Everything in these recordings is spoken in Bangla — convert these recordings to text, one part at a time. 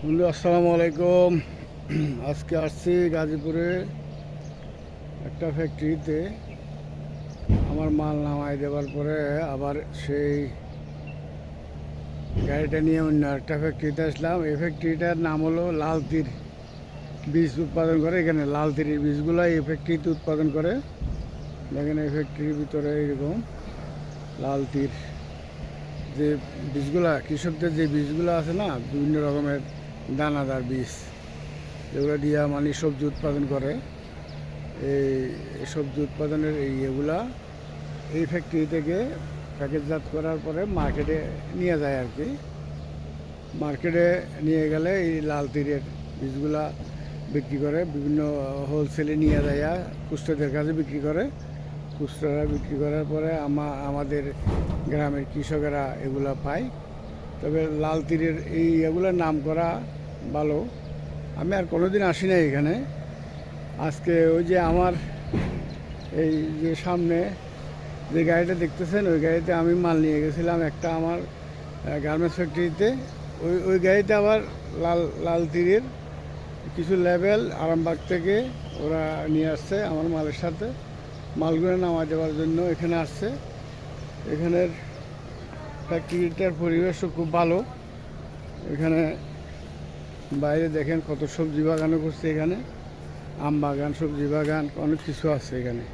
বন্ধু আসসালামু আলাইকুম। আজকে আসছি গাজীপুরে একটা ফ্যাক্টরিতে আমার মাল নামাই দেওয়ার পরে আবার সেই গাড়িটা নিয়ে অন্য একটা ফ্যাক্টরিতে আসলাম। এই ফ্যাক্টরিটার নাম হলো লাল তীর। বীজ উৎপাদন করে এখানে লাল তীরের বীজগুলো এই ফ্যাক্টরিতে উৎপাদন করে। দেখেন এই ফ্যাক্টরির ভিতরে এরকম লাল তীর যে বীজগুলা, কৃষকদের যে বীজগুলো আছে না, বিভিন্ন রকমের দানাদার বীজ, এগুলো দিয়া মানে সবজি উৎপাদন করে। এই সবজি উৎপাদনের এগুলা এই ফ্যাক্টরি থেকে প্যাকেটজাত করার পরে মার্কেটে নিয়ে যায় আর কি। মার্কেটে নিয়ে গেলে এই লাল তীরের বীজগুলা বিক্রি করে, বিভিন্ন হোলসেলে নিয়ে যায় খুচরাদের কাছে বিক্রি করে। খুচরা বিক্রি করার পরে আমাদের গ্রামের কৃষকেরা এগুলা পায়। তবে লাল তীরের এগুলোর নাম করা ভালো। আমি আর কোনোদিন আসি না এখানে। আজকে ওই যে আমার এই যে সামনে যে গাড়িটা দেখতেছেন, ওই গাড়িতে আমি মাল নিয়ে গেছিলাম একটা আমার গার্মেন্টস ফ্যাক্টরিতে। ওই গাড়িতে আবার লাল তীরের কিছু লেবেল আরামবাগ থেকে ওরা নিয়ে আসছে আমার মালের সাথে। মালগুলো নামা দেওয়ার জন্য এখানে আসছে। এখানের ফ্যাক্টরিটার পরিবেশও খুব ভালো। এখানে বাইরে দেখেন কত সবজি বাগানও করছে, এখানে আম বাগান, সবজি বাগান, অনেক কিছু আছে এখানে।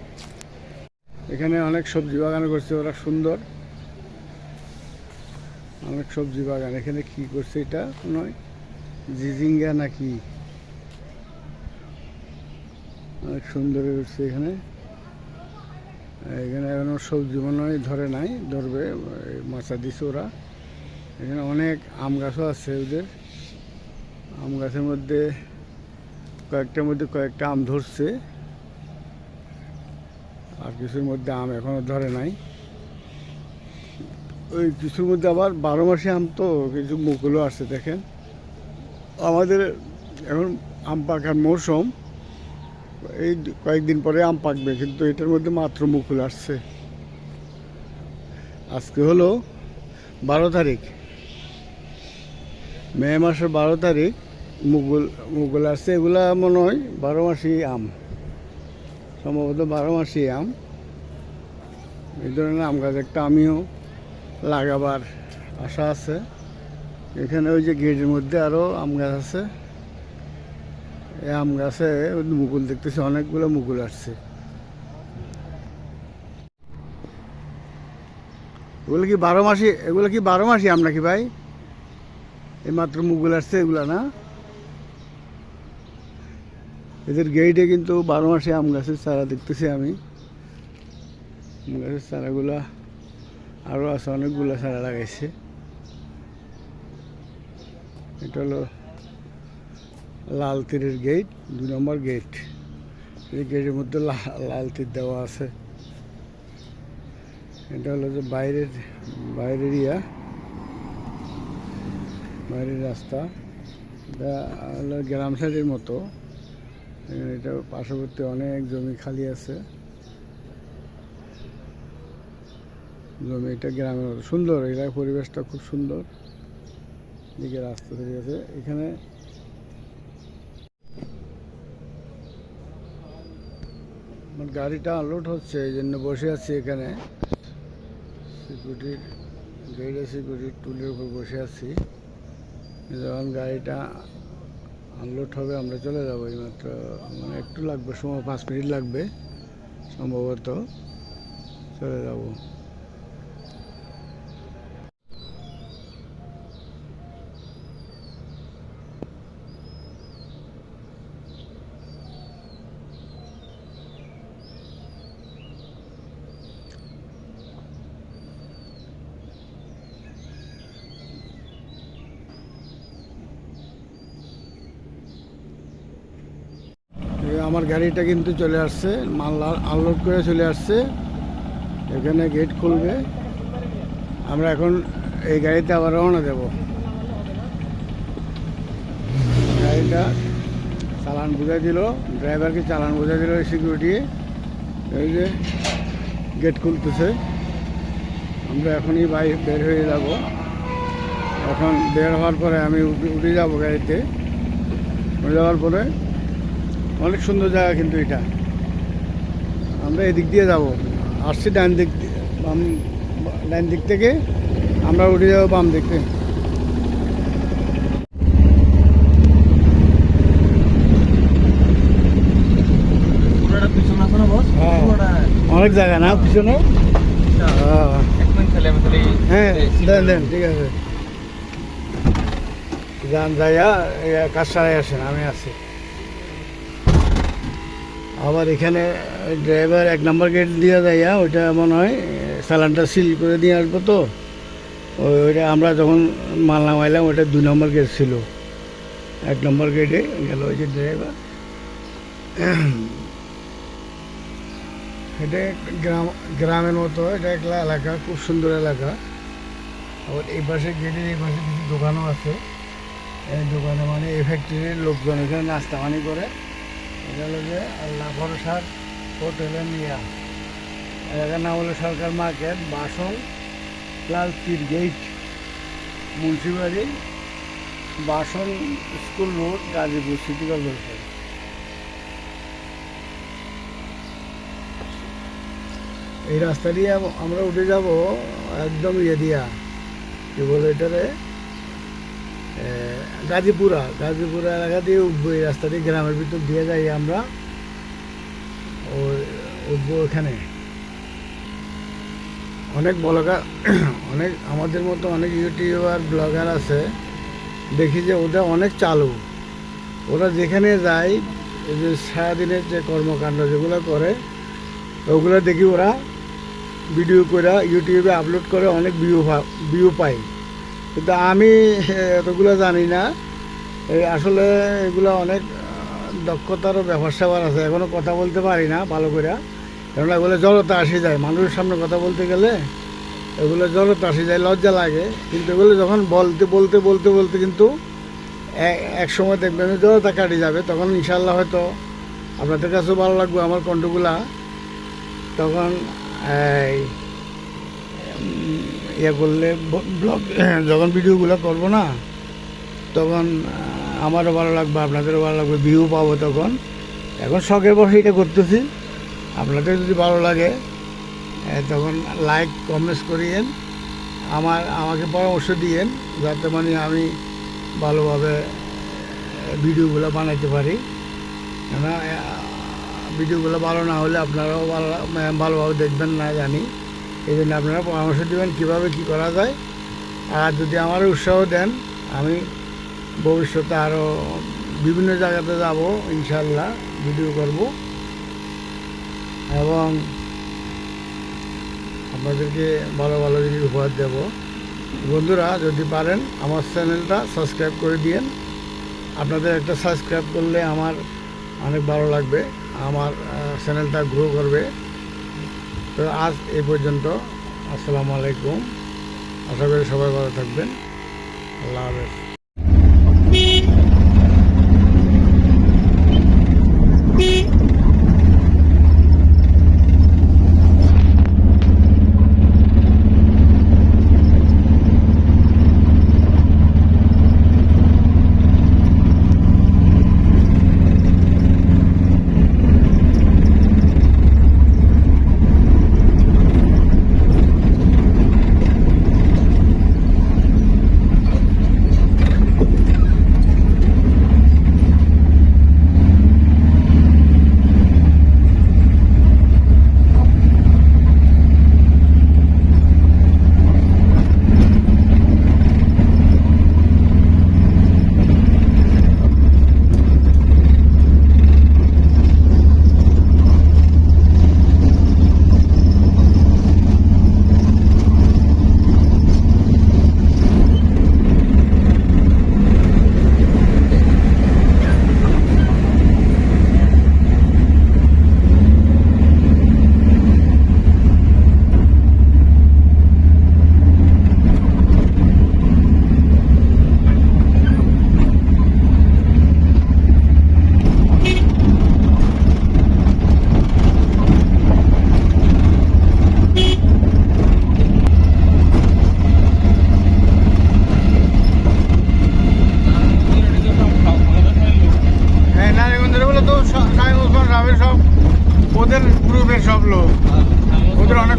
এখানে অনেক সবজি বাগানও করছে ওরা, সুন্দর অনেক সবজি বাগান। এখানে কি করছে এটা নয়, জিজিঙ্গা নাকি, অনেক সুন্দর করছে এখানে। এখানে এখনো সবজি মনে হয় ধরে নাই, ধরবে, মাছা দিছে ওরা। এখানে অনেক আম গাছও আছে ওদের। আম গাছের মধ্যে কয়েকটা আম ধরছে, আর কিছুর মধ্যে আম এখনো ধরে নাই। ওই কিছুর মধ্যে আবার 12 মাসে আম, তো কিছু মুকুলও আসছে। দেখেন আমাদের এখন আম পাকার মৌসুম, এই কয়েকদিন পরে আম পাকবে, কিন্তু এটার মধ্যে মাত্র মুকুল আসছে। আজকে হলো 12 তারিখ, মে মাসের 12 তারিখ। মুকুল আসছে। এগুলা মনে হয় 12 মাসি আম, সম্ভবত 12 মাসি আম। এই ধরনের আম গাছ একটা আমিও লাগাবার আশা আছে। এখানে ওই যে গেটের মধ্যে আরও আম গাছ আছে। এই আম গাছে মুকুল দেখতেছি, অনেকগুলো মুকুল আসছে। এগুলো কি 12 মাসি? এগুলো কি 12 মাসি আম নাকি ভাই? এই মাত্র মুকুল আসছে এগুলা না? এদের গেইটে কিন্তু 12 মাসে আম গাছের চারা দেখতেছি আমি। আম গাছের চারাগুলা আরও আছে, অনেকগুলো চারা লাগাইছে। এটা হলো লাল তীরের গেট, 2 নম্বর গেট। এই গেটের মধ্যে লাল তীর দেওয়া আছে। এটা হলো যে বাইরের বাইরের রাস্তা। এটা হলো গ্রাম সাইডের মতো। এটা পার্শ্ববর্তী অনেক জমি খালি আছে। জমি, এটা গ্রামের মতো সুন্দর, এলাকার পরিবেশটা খুব সুন্দর। দিকে রাস্তা তৈরি আছে এখানে। আমার গাড়িটা আনলোড হচ্ছে, এই জন্য বসে আছি এখানে। সিকিউরিটির গাড়িটা, সিকিউরিটির টুলের উপর বসে আছি। যখন গাড়িটা আনলোড হবে আমরা চলে যাবো। এইমাত্র মানে একটু লাগবে সময়, 5 মিনিট লাগবে সম্ভবত, চলে যাব। আমার গাড়িটা কিন্তু চলে আসছে, মাল আনলোড করে চলে আসছে। এখানে গেট খুলবে, আমরা এখন এই গাড়িতে আবার রওনা দেব। গাড়িটা চালান বুঝাই দিল, ড্রাইভারকে চালান বুঝাই দিল সিকিউরিটি। এই যে গেট খুলতেছে, আমরা এখনই বের হয়ে যাব। এখন বের হওয়ার পরে আমি উঠে যাবো গাড়িতে। উঠে যাওয়ার পরে অনেক সুন্দর জায়গা কিন্তু এটা। আমরা এদিক দিয়ে যাব, আসছি ডান দিক ডান দিক থেকে আমরা উঠে যাবো বাম দিক থেকে। হ্যাঁ, অনেক জায়গা না পিছনে। হ্যাঁ দেন দেন, ঠিক আছে, যান যাইয়া কাজ সারাই আসেন, আমি আছি। আবার এখানে ড্রাইভার 1 নম্বর গেট দিয়ে যাইয়া ওইটা মনে হয় চালানটা সিল করে দিয়ে আসবো। তো ওইটা আমরা যখন মাল নামাইলাম ওইটা 2 নম্বর গেট ছিল, 1 নম্বর গেটে গেল ওই যে ড্রাইভার। এটা গ্রামের মতো, এটা একটা এলাকা, খুব সুন্দর এলাকা। আবার এই পাশে গেটের এই পাশে কিছু দোকানও আছে। এই দোকানে মানে এই ফ্যাক্টরির লোকজন এখানে নাস্তা পানি করে। এটা হলো যে আল্লাহ ভরসার হোটেলের নিয়া, এলাকার নাম হলো সরকার মার্কেট, বাসন লালতির গেট, মুন্সিবাড়ি, বাসন school road, Gazipur city corporation. এই রাস্তা দিয়ে আমরা উঠে যাব একদম ইয়ে দিয়া, কি বলে এটারে, গাজীপুরা এলাকা দিয়ে উঠবো। এই রাস্তা দিয়ে গ্রামের ভিতর দিয়ে যাই আমরা, উঠবো এখানে। অনেক ব্লগার, অনেক আমাদের মতো অনেক ইউটিউবার ব্লগার আছে, দেখি যে ওটা অনেক চালু। ওরা যেখানে যায়, এই যে সারাদিনের যে কর্মকাণ্ড যেগুলো করে, ওগুলো দেখি ওরা ভিডিও করে ইউটিউবে আপলোড করে, অনেক ভিউ পায়। কিন্তু আমি এতগুলো জানি না। আসলে এগুলো অনেক দক্ষতারও ব্যাপার স্যাপার আছে, এখনও কথা বলতে পারি না ভালো করে, কেননা এগুলো জড়তা আসে যায়। মানুষের সামনে কথা বলতে গেলে এগুলো জড়তা আসে যায়, লজ্জা লাগে। কিন্তু এগুলো যখন বলতে কিন্তু এক সময় দেখবেন জড়তা কাটে যাবে, তখন ইনশাল্লাহ হয়তো আপনাদের কাছেও ভালো লাগবে আমার কণ্ঠগুলা। তখন ইয়ে করলে ব্লগ যখন ভিডিওগুলো করবো না, তখন আমারও ভালো লাগবে, আপনাদেরও ভালো লাগবে, ভিউ পাবো তখন। এখন শখের বসে এটা করতেছি। আপনাদের যদি ভালো লাগে তখন লাইক কমেন্টস করিয়েন, আমাকে পরামর্শ দিয়েন, যাতে মানে আমি ভালোভাবে ভিডিওগুলো বানাইতে পারি। কেননা ভিডিওগুলো ভালো না হলে আপনারাও ভালোভাবে দেখবেন না জানি। এই জন্য আপনারা পরামর্শ দেবেন কীভাবে কী করা যায়। আর যদি আমার উৎসাহ দেন, আমি ভবিষ্যতে আরও বিভিন্ন জায়গাতে যাব, ইনশাল্লাহ ভিডিও করব এবং আপনাদেরকে ভালো ভালো জিনিস উপহার দেব। বন্ধুরা, যদি পারেন আমার চ্যানেলটা সাবস্ক্রাইব করে দিয়েন। আপনাদের একটা সাবস্ক্রাইব করলে আমার অনেক ভালো লাগবে, আমার চ্যানেলটা গ্রো করবে। তো আজ এই পর্যন্ত। আসসালামু আলাইকুম। আশা করি সবাই ভালো থাকবেন। আল্লাহ হাফেজ।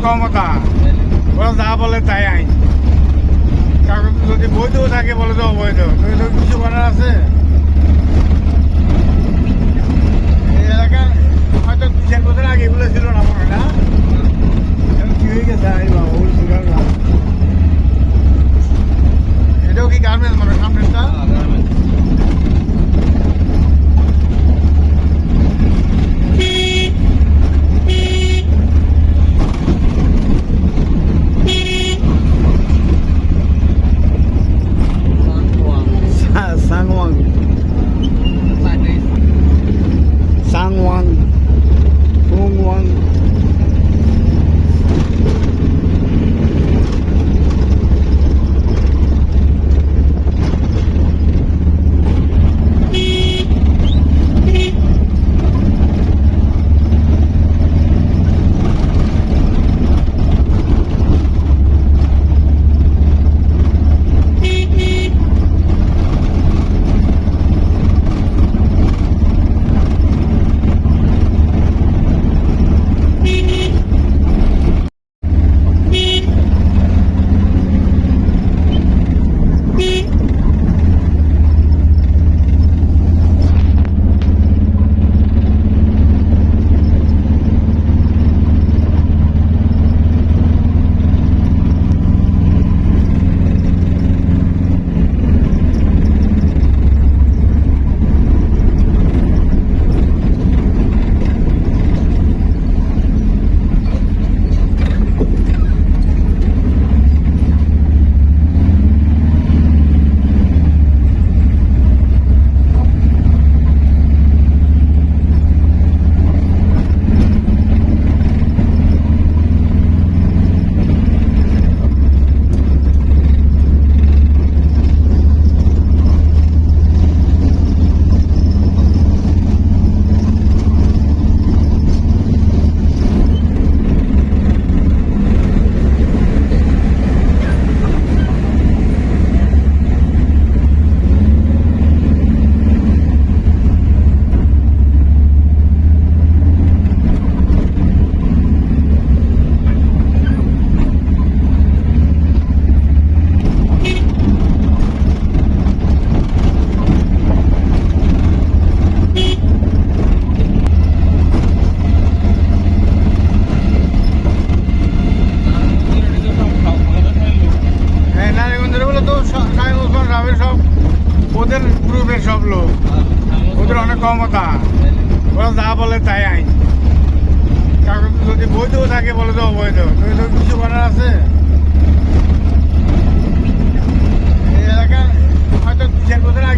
ক্ষমতা, ওরা যা বলে তাই আইন। কাগজ যদি বৈধও থাকে বলে তো অবৈধ, তো কিছু করার আছে? এই এলাকা হয়তো 2-4 বছর আগে এগুলো ছিল না, মনে হয় না? এখন কি হয়ে গেছে আমি বাবা বলছি না। এটাও কি গার্মেন্টস মানে সামনেরটা? Sangwang. Sangwang. Sungwang. ওদের গ্রুপের সব লোক, ওদের অনেক ক্ষমতা, ওরা যা বলে তাই আইন। কাগজ যদি বৈধও থাকে বলে তো অবৈধ, তো কিছু করার আছে? এই এলাকা হয়তো 2-4 বছর আগে